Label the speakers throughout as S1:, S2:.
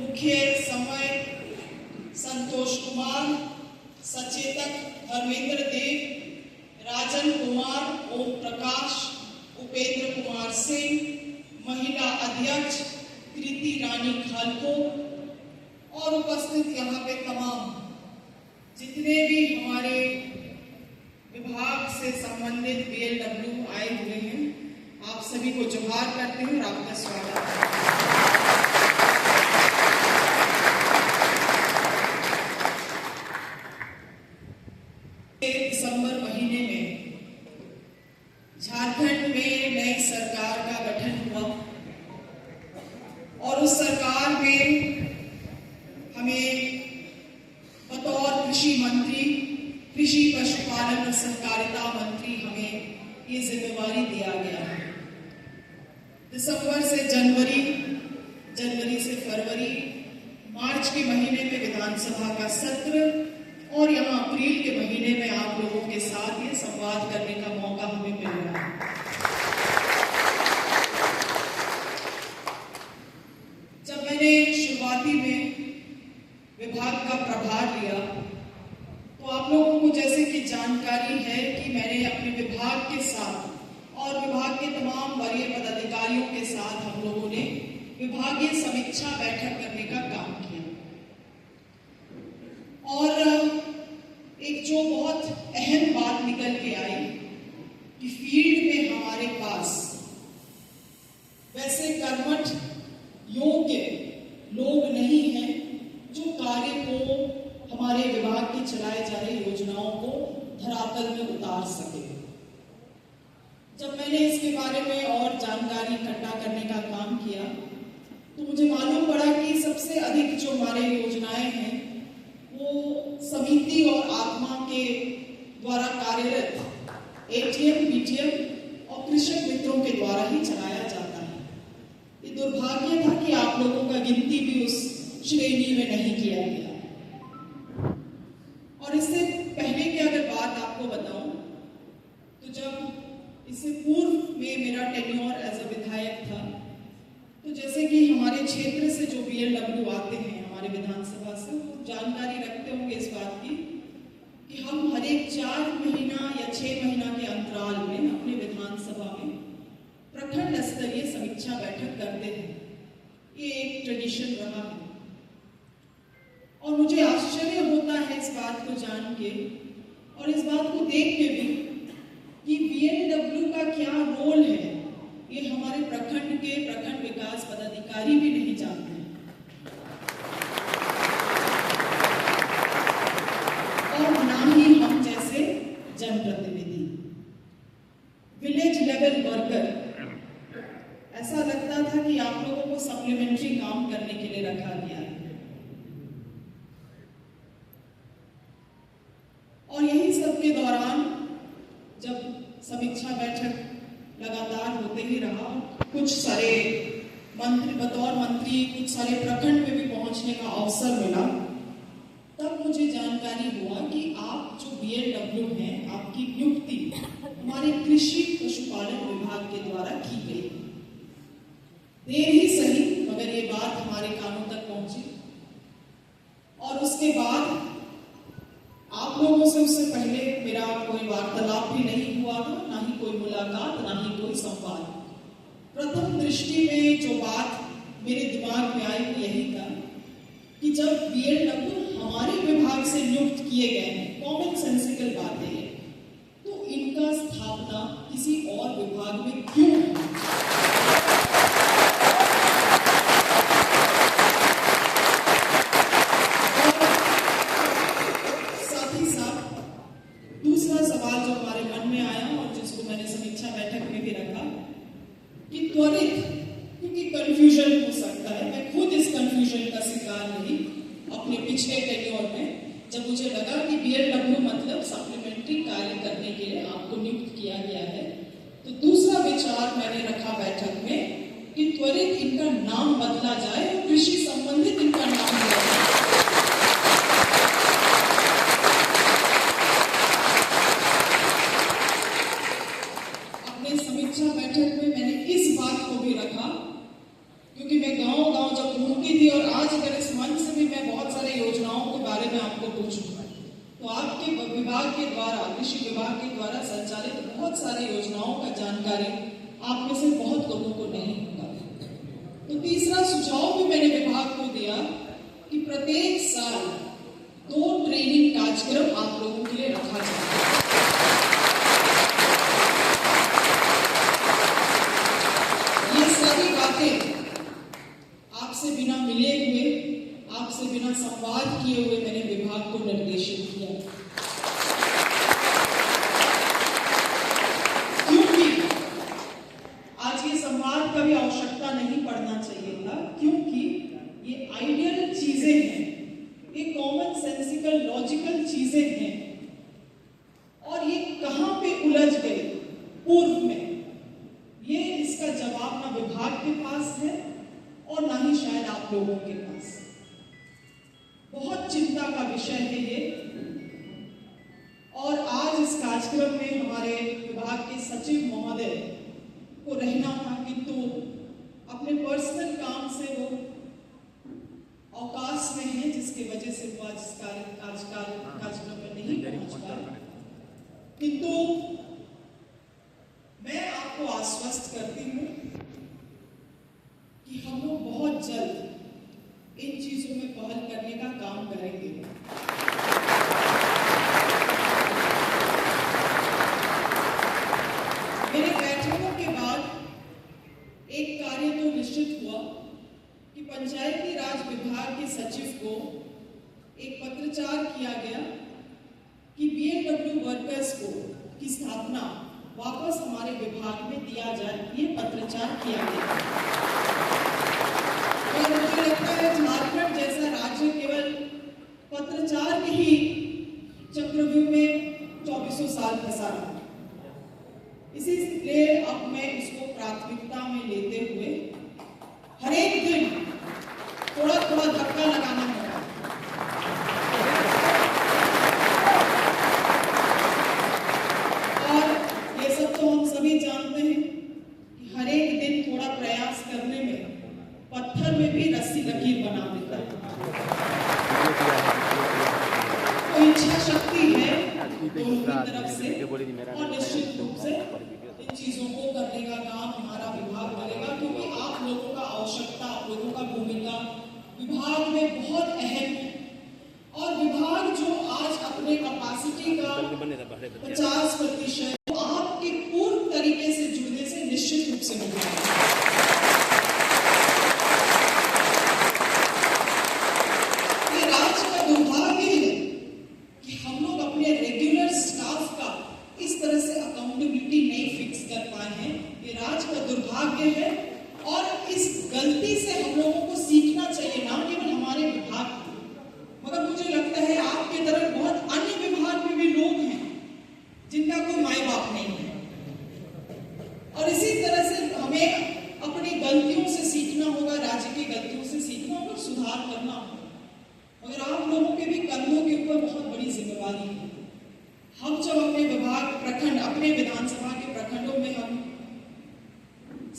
S1: मुख्य समय संतोष कुमार, सचेतक धर्मेंद्र देव, राजन कुमार, ओम प्रकाश, उपेंद्र कुमार सिंह, महिला अध्यक्ष कृति रानी खालको और उपस्थित यहाँ पे तमाम जितने भी हमारे विभाग से संबंधित बीएलडब्ल्यू आए हुए हैं, आप सभी को जोहार करते हैं और आपका स्वागत है। दिसंबर महीने में झारखंड में नई सरकार का गठन हुआ और उस सरकार में हमें बतौर कृषि मंत्री, कृषि पशुपालन और सहकारिता मंत्री हमें ये जिम्मेवारी दिया गया है। दिसंबर से जनवरी, जनवरी से फरवरी, मार्च के महीने में विधानसभा का सत्र और यहाँ अप्रैल के महीने में आप लोगों के साथ ये संवाद करने का मौका हमें मिल रहा है। जब मैंने शुरुआती में विभाग का प्रभार लिया तो आप लोगों को जैसे कि जानकारी है कि मैंने अपने विभाग के साथ और विभाग के तमाम वरीय पदाधिकारियों के साथ हम लोगों ने विभागीय समीक्षा बैठक करने का काम किया और एक जो बहुत अहम बात निकल के आई कि फील्ड में हमारे पास वैसे कर्मठ योग्य लोग नहीं हैं जो कार्य को, हमारे विभाग की चलाए जा रही योजनाओं को धरातल में उतार सके। जब मैंने इसके बारे में और जानकारी इकट्ठा करने का काम किया तो मुझे मालूम पड़ा कि सबसे अधिक जो हमारे योजनाएं हैं वो समिति और आत्मा के द्वारा कार्यरत एटीएम, बीटीएम और कृषक मित्रों के द्वारा ही चलाया जाता है। ये दुर्भाग्य था कि आप लोगों का गिनती भी उस श्रेणी में नहीं किया गया। और इससे पहले की अगर बात आपको बताऊं तो जब इससे पूर्व में मेरा टेन्योर एज अ विधायक था तो जैसे कि हमारे क्षेत्र से जो बीएलडब्ल्यू आते हैं हमारे विधानसभा से, वो जानकारी रखते होंगे इस बात की कि हम हर एक 4 महीना या 6 महीना के अंतराल में अपने विधानसभा में प्रखंड स्तरीय समीक्षा बैठक करते हैं। ये एक ट्रेडिशन रहा है और मुझे आश्चर्य होता है इस बात को जान के और इस बात को देख के भी कि बीएलडब्ल्यू का क्या रोल है, ये हमारे प्रखंड के प्रखंड विकास पदाधिकारी भी नहीं जानते हैं। और ना ही हम जैसे जनप्रतिनिधि, विलेज लेवल वर्कर, ऐसा लगता था कि आप लोगों को सप्लीमेंट्री काम करने के लिए रखा गया है। और यही सब के दौरान जब समीक्षा बैठक लगातार होते ही रहा, कुछ सारे मंत्री, बतौर मंत्री कुछ सारे प्रखंड में भी पहुंचने का अवसर मिला, तब मुझे जानकारी हुआ कि आप जो बीएलडब्ल्यू हैं, आपकी नियुक्ति हमारे कृषि पशुपालन विभाग के द्वारा की गई। देर ही सही मगर ये बात हमारे कानों तक पहुंची और उसके बाद आप लोगों से उससे पहले मेरा कोई वार्तालाप भी नहीं हुआ था, ना ही कोई मुलाकात, ना ही कोई संवाद। प्रथम दृष्टि में जो बात मेरे दिमाग में आई वो यही था कि जब बीएलडब्ल्यू हमारे विभाग से नियुक्त किए गए हैं, कॉमन सेंसिकल बात है, तो इनका स्थापना किसी और विभाग में क्यों है? दूसरा सवाल जो हमारे मन में आया और जिसको मैंने समीक्षा बैठक में भी रखा कि त्वरित, क्योंकि कंफ्यूजन हो सकता है, मैं खुद इस कंफ्यूजन का शिकार नहीं अपने पिछले टेन्योर में, जब मुझे लगा कि बीएलडब्ल्यू मतलब सप्लीमेंट्री कार्य करने के लिए आपको नियुक्त किया गया है, तो दूसरा विचार मैंने रखा बैठक में कि त्वरित इनका नाम बदला जाए और कृषि संबंधित इनका नाम दिया जाए। समीक्षा बैठक में मैंने इस बात को भी रखा क्योंकि मैं गांव-गांव जब घूमती थी और आज अगर विभाग के द्वारा, कृषि विभाग के द्वारा संचालित बहुत सारी योजनाओं का जानकारी आप में से बहुत लोगों को नहीं होगा। तो तीसरा सुझाव भी मैंने विभाग को दिया कि प्रत्येक साल 2 ट्रेनिंग कार्यक्रम आप लोगों के लिए रखा जाए। ये सारी बातें आपसे बिना मिले हुए, आपसे बिना संवाद किए हुए मैंने विभाग को निर्देशित किया, क्योंकि आज ये संवाद का भी आवश्यकता नहीं पड़ना चाहिए था, क्योंकि ये आइडियल चीजें हैं, ये कॉमन सेंसिकल लॉजिकल चीजें हैं, और ये कहां पे उलझ गए पूर्व में, ये इसका जवाब ना विभाग के पास है और ना ही शायद आप लोगों के पास। बहुत चिंता का विषय है ये, और आज इस कार्यक्रम में हमारे विभाग के सचिव महोदय को रहना था, किंतु अपने पर्सनल काम से वो अवकाश में है, जिसकी वजह से वो आज कार्यक्रम में नहीं पहुंच पाए। किंतु मैं आपको आश्वस्त करती हूं कि हम लोग बहुत जल्द इन चीजों में पहल करने का काम करेंगे। मेरे बैठकों के बाद एक कार्य तो निश्चित हुआ कि पंचायती राज विभाग के सचिव को एक पत्रचार किया गया कि बीएलडब्ल्यू वर्कर्स को की स्थापना वापस हमारे विभाग में दिया जाए, ये पत्रचार किया गया। और मुझे लगता है झारखंड जैसा राज्य केवल पत्रचार के ही चक्रव्यूह में 2400 साल फंसा रहा। इसीलिए अब मैं इसको प्राथमिकता में लेते हुए हर एक दिन थोड़ा थोड़ा धक्का लगाना होगा। और ये सब तो हम सभी जानते हैं कि हर एक दिन थोड़ा प्रयास करने में पत्थर में भी रस्सी लकीर बना देता है। तो इच्छा शक्ति है दोनों की तरफ से, और निश्चित रूप से इन चीजों को करने का काम हमारा विभाग करेगा, क्योंकि आप लोगों का आवश्यकता, आप लोगों का भूमिका विभाग में बहुत अहम है। और विभाग जो आज अपने कैपेसिटी का 50% तो आपके पूर्ण तरीके से जुड़ने से निश्चित रूप से हो जाएगा। ये राज्य का दुर्भाग्य है कि हम लोग अपने रेगुलर स्टाफ का इस तरह से अकाउंटेबिलिटी नहीं फिक्स कर पाए हैं। ये राज्य का दुर्भाग्य है, और इस गलती से हम लोगों को सीखना चाहिए, ना केवल हमारे विभाग को, मगर मुझे लगता है आपके तरफ बहुत अन्य विभाग में भी लोग हैं जिनका कोई माई बाप नहीं है, और इसी तरह से हमें अपनी गलतियों से सीखना होगा, राज्य की गलतियों से सीखना होगा, सुधार करना होगा। मगर आप लोगों के भी कंधों के ऊपर बहुत बड़ी जिम्मेवारी है। हम जब अपने विभाग प्रखंड, अपने विधानसभा के प्रखंडों में हम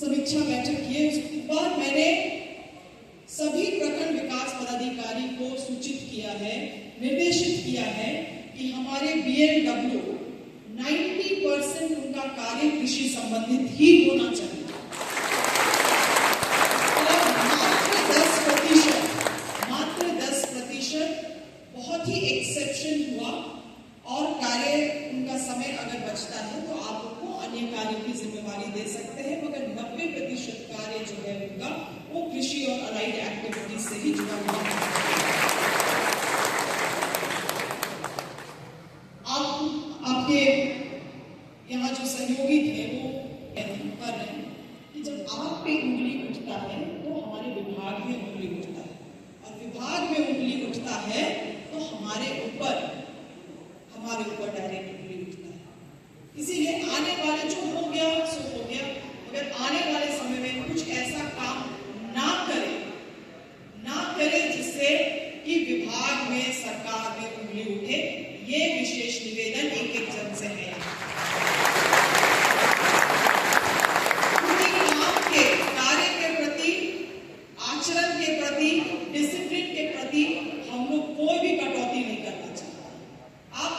S1: समीक्षा बैठक किए, उसके बाद मैंने सभी प्रखंड विकास पदाधिकारी को सूचित किया है, निर्देशित किया है कि हमारे बीएलडब्ल्यू 90% उनका कार्य कृषि संबंधित ही होना चाहिए, और मात्र 10% बहुत ही एक्सेप्शन हुआ, और कार्य उनका समय अगर बचता है तो आप उनको अन्य कार्य की जिम्मेवारी दे सकते हैं, मगर 90% कार्य जो है उनका वो कृषि और अलाइड एक्टिविटीज से ही जुड़ा हुआ है। आपके यहाँ जो सहयोगी थे वो कर रहे हैं कि जब आप पे उंगली उठता है तो हमारे विभाग में उंगली उठता है, और विभाग में उंगली उठता है तो हमारे ऊपर डायरेक्ट उंगली उठता है। इसीलिए आने वाले जो हो गया सो हो गया, मगर आने वाले समय में कुछ ऐसा काम ना करे जिससे कि विभाग में, सरकार में उंगली उठे। ये विशेष निवेदन एक जन से है। काम के कार्य के प्रति, आचरण के प्रति, डिसिप्लिन के प्रति हम लोग कोई भी कटौती नहीं करना चाहिए। आप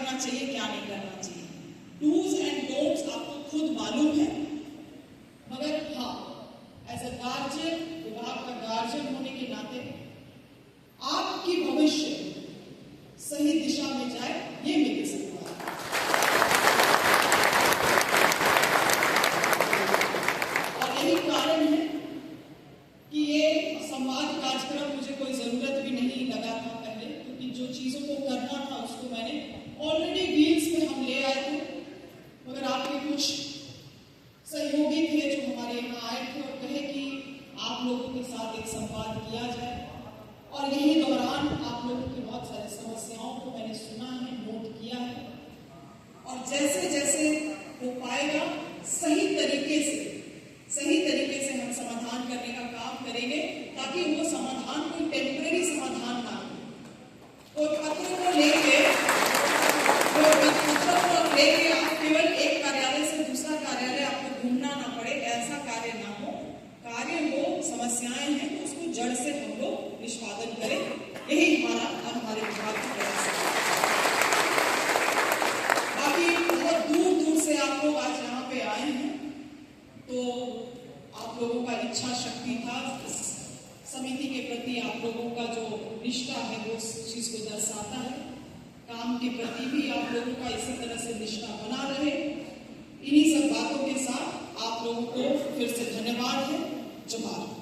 S1: करना चाहिए, क्या नहीं करना चाहिए। डूज एंड डोंट्स आपको खुद मालूम है, मगर हाँ, एज अ गार्जियन, विभाग का गार्जियन होने के नाते आपकी भविष्य सही दिशा में जाए, ये मेरी सलाह है। और यही कारण है कि ये संवाद कार्यक्रम मुझे कोई जरूरत भी नहीं लगा था पहले, क्योंकि जो चीजों को करना था उसको मैंने ऑलरेडी व्हील्स पे हम ले आए थे, मगर आपके कुछ सहयोगी थे जो हमारे यहाँ आए थे और कहे कि आप लोगों के साथ एक संवाद किया जाए। और यही दौरान आप लोगों की बहुत सारी समस्याओं को मैंने सुना है, नोट किया है, और जैसे जैसे हो पाएगा सही तरीके से हम समाधान करने का काम करेंगे, ताकि वो समाधान कोई टेम्परेरी समाधान ना हो। वो पत्रों को लेके आप केवल एक कार्यालय से दूसरा कार्यालय आपको घूमना ना पड़े, ऐसा कार्य ना हो। कार्य हो, समस्याएं हैं तो उसको जड़ से हम लोग निष्पादन करें, यही हमारे विभाग का प्रयास है। बाकी बहुत दूर दूर से आप लोग आज यहाँ पे आए हैं, तो आप लोगों का इच्छा शक्ति था, समिति के प्रति आप लोगों का जो निष्ठा है वो उस चीज को दर्शाता है। काम के प्रति भी आप लोगों का इसी तरह से निष्ठा बना रहे। इन्हीं सब बातों के साथ आप लोगों को फिर से धन्यवाद है। जवाब